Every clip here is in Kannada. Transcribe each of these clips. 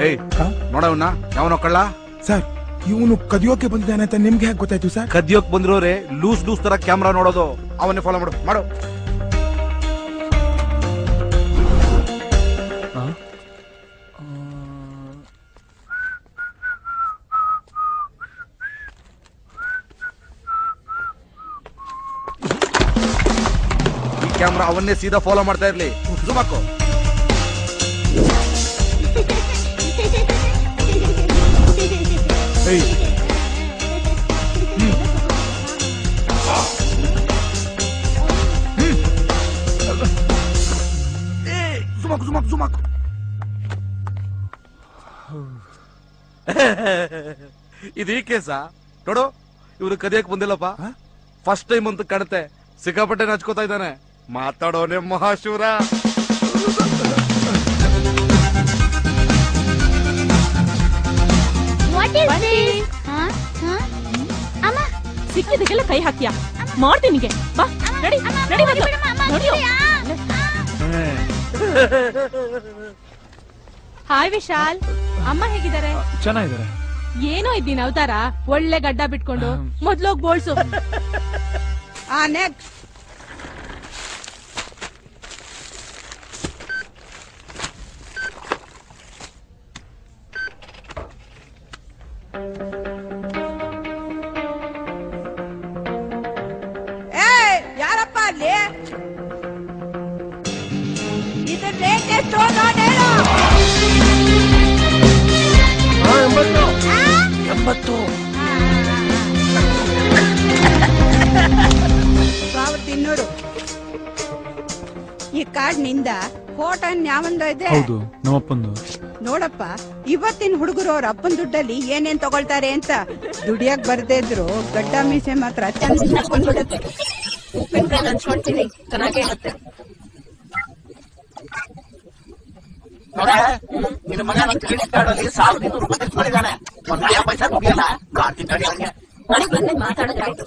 ಏಯ್ ನೋಡವನ್ನ ಯಾವನೋ ಕಳ್ಳ ಸರ್. ಇವನು ಕದಿಯೋಕೆ ಬಂದಿದ್ದಾನೆ ಅಂತ ನಿಮ್ಗೆ ಹೇಗೆ ಗೊತ್ತಾಯ್ತು ಸರ್? ಕದಿಯೋಕ್ ಬಂದಿರೋರೆ ಲೂಸ್ ತರ ಕ್ಯಾಮ್ರಾ ನೋಡೋದು. ಅವನ್ನೇ ಫಾಲೋ ಮಾಡು. ಈ ಕ್ಯಾಮ್ರಾ ಅವನ್ನೇ ಸೀದಾ ಫಾಲೋ ಮಾಡ್ತಾ ಇರ್ಲಿ. ಝೂಮ್ ಹಾಕು. ಸುಮಾಕು ಇದು ಈ ಕೇಸ ನೋಡು. ಇವ್ರು ಕದಿಯಕ್ ಬಂದಿಲ್ಲಪ್ಪ, ಫಸ್ಟ್ ಟೈಮ್ ಅಂತ ಕಾಣುತ್ತೆ. ಸಿಕ್ಕಾಪಟ್ಟೆ ನಚ್ಕೋತಾ ಇದ್ದಾನೆ. ಮಾತಾಡೋನೆ ಮಹಾಶೂರ. ಸಿಕ್ಕಿದಕ್ಕೆಲ್ಲ ಕೈ ಹಾಕ್ಯಾ ಮಾಡ್ತೀನಿ. ಬಾ ನಡಿ ನಡಿ ನಡಿ. ಹಾಯ್ ವಿಶಾಲ್, ಅಮ್ಮ ಹೇಗಿದ್ದಾರೆ? ಚೆನ್ನಾಗಿದ್ದಾರೆ. ಏನೋ ಇದ್ದೀನಿ ಅವತಾರ, ಒಳ್ಳೆ ಗಡ್ಡ ಬಿಟ್ಕೊಂಡು ಮೊದ್ಲೋಗ್ ಬೋಳ್ಸು. ನೆಕ್ಸ್ಟ್ ಯಾರಪ್ಪ ಅಲ್ಲಿ? ಇದು ರೇಟ್ ಎಷ್ಟು ನೋಡೇಳು? 80. 1200. ಈ ಕಾರ್ಡ್ ನಿಂದ ಫೋಟೋ ಯಾವಂದ ಇದೆ? ಹೌದು, ನಮ್ಮಪ್ಪಂದು. ನೋಡಪ್ಪ, ಇವತ್ತಿನ ಹುಡುಗರು ಅವ್ರ ಅಪ್ಪನ ದುಡ್ಡಲ್ಲಿ ಏನೇನ್ ತಗೊಳ್ತಾರೆ ಅಂತ ದುಡಿಯಕ್ ಬರ್ದೇ ಇದ್ರು ಗಡ್ಡ ಮೀಸೆ ಮಾತ್ರ ಚೆನ್ನಾಗಿ ನಿನ್ನ ಮಗ ಕ್ರೆಡಿಟ್ ಕಾರ್ಡ್ ಅಲ್ಲಿ 1200 ರೂಪಾಯಿ ತೆಗೆದುಕೊಂಡಿದ್ದಾನೆ. ಒಂದು ಪೈಸಾ ದುಡಿಯಲ್ಲ. ಮಾಡ್ತೀನಿ ತಡಿ ಹಂಗೆ. ನನಗೆ ಬಂದೆ ಮಾತಾಡೋದಾಯ್ತು.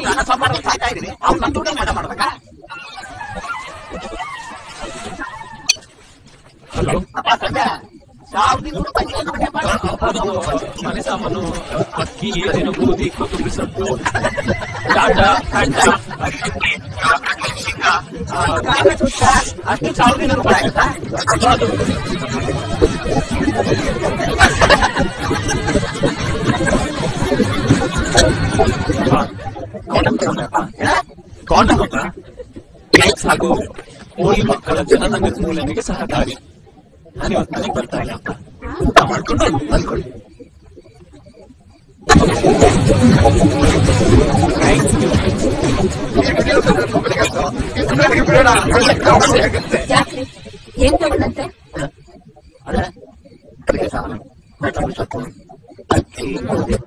ನಾನು ಸಂಬಳ ಸಾಯ್ತಾ ಇದ್ದೀನಿ. ಅವ್ನು ನನ್ನ ದುಡ್ಡು ಮಾಡ ಮಾಡ್ಬೇಕಾ? ಹಲೋ ಅಪ್ಪ ಸಂಜೆ 1200 ರೂಪಾಯಿ ಮನೆ ಸಾಮಾನು, ಅಕ್ಕಿ, ಏನೇನು ಗೋಧಿ, ಕೊತ್ತಂಬರಿ ಸೊಪ್ಪು, ಟಾಟಾ ಅಷ್ಟು 1200 ರೂಪಾಯಿ ಆಗುತ್ತಾ? ಕೇಕ್ಸ್ ಹಾಗೂ ಹೋಳಿ ಮಕ್ಕಳ ಜನನ ನಿರ್ಮೂಲನೆಗೆ ಸಹಕಾರಿ. ನಾನು ಇವತ್ತು ಮನೆಗೆ ಬರ್ತಾ ಇಲ್ಲ ಅಪ್ಪ, ಊಟ ಮಾಡ್ಕೊಂಡು ಬಂದ್ಕೊಳ್ಳಿ. ಏನ್ ತಗೊಂಡಂತೆ? ಅದೇ ಅಡಿಗೆ ಸಾಮಾನು, ಕೊತ್ತಂಬರಿ ಸೊಪ್ಪು, ಅಕ್ಕಿ, ಗೋಧಿ.